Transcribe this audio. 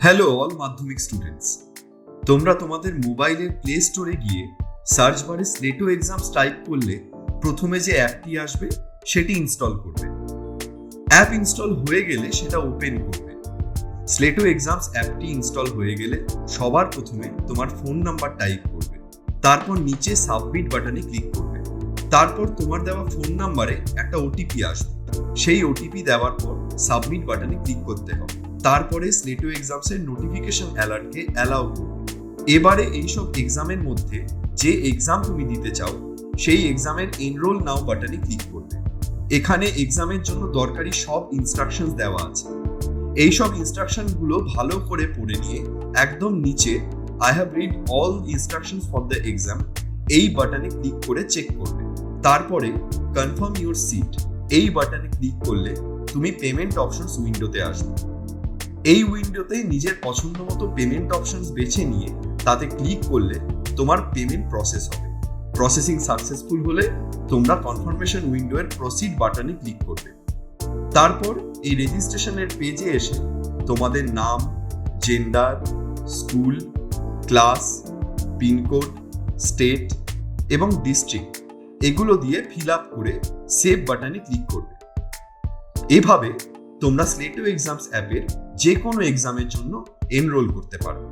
Hello all মাধ্যমিক students, তোমরা তোমাদের মোবাইলের প্লে স্টোরে গিয়ে সার্চ বারে স্লেটো এক্সামস টাইপ করলে প্রথমে যে অ্যাপটি আসবে সেটি ইনস্টল করবে। অ্যাপ ইনস্টল হয়ে গেলে সেটা ওপেন করবে। স্লেটো এক্সামস অ্যাপটি ইনস্টল হয়ে গেলে সবার প্রথমে তোমার ফোন নাম্বার টাইপ করবে, তারপর নিচে সাবমিট বাটনে ক্লিক করবে। তারপর তোমার দেওয়া ফোন নাম্বারে একটা ওটিপি আসবে, সেই ওটিপি দেওয়ার পর সাবমিট বাটনে ক্লিক করতে হবে। তারপরে স্লেটো এক্সামসের নোটিফিকেশন অ্যালার্টকে অ্যালাউ করবে। এবারে এইসব এক্সামের মধ্যে যে এক্সাম তুমি দিতে চাও সেই এক্সামের এনরোল নাও বাটনে ক্লিক করবে। এখানে এক্সামের জন্য দরকারি সব ইনস্ট্রাকশন দেওয়া আছে। এইসব ইনস্ট্রাকশনগুলো ভালো করে পড়ে নিয়ে একদম নিচে I have read all instructions for the exam এই বাটনে ক্লিক করে চেক করবে। তারপরে কনফার্ম ইউর সিট এই বাটনে ক্লিক করলে তুমি পেমেন্ট অপশনস উইন্ডোতে আসবে। এই উইন্ডোতে নিজের পছন্দ মতো পেমেন্ট অপশনস বেছে নিয়ে তাতে ক্লিক করলে তোমার পেমেন্ট প্রসেস হবে। প্রসেসিং সাকসেসফুল হলে তোমরা কনফার্মেশন উইন্ডোর প্রসিড বাটনে ক্লিক করবে। তারপর এই রেজিস্ট্রেশনের পেজে এসে তোমাদের নাম, gender, school, class, pincode, state এবং ডিস্ট্রিক্ট এগুলো দিয়ে ফিল আপ করে সেভ বাটনে ক্লিক করবে। এভাবে তোমরা স্লেটো এক্সামস অ্যাপের যে কোনো এক্সামের জন্য এনরোল করতে পারো।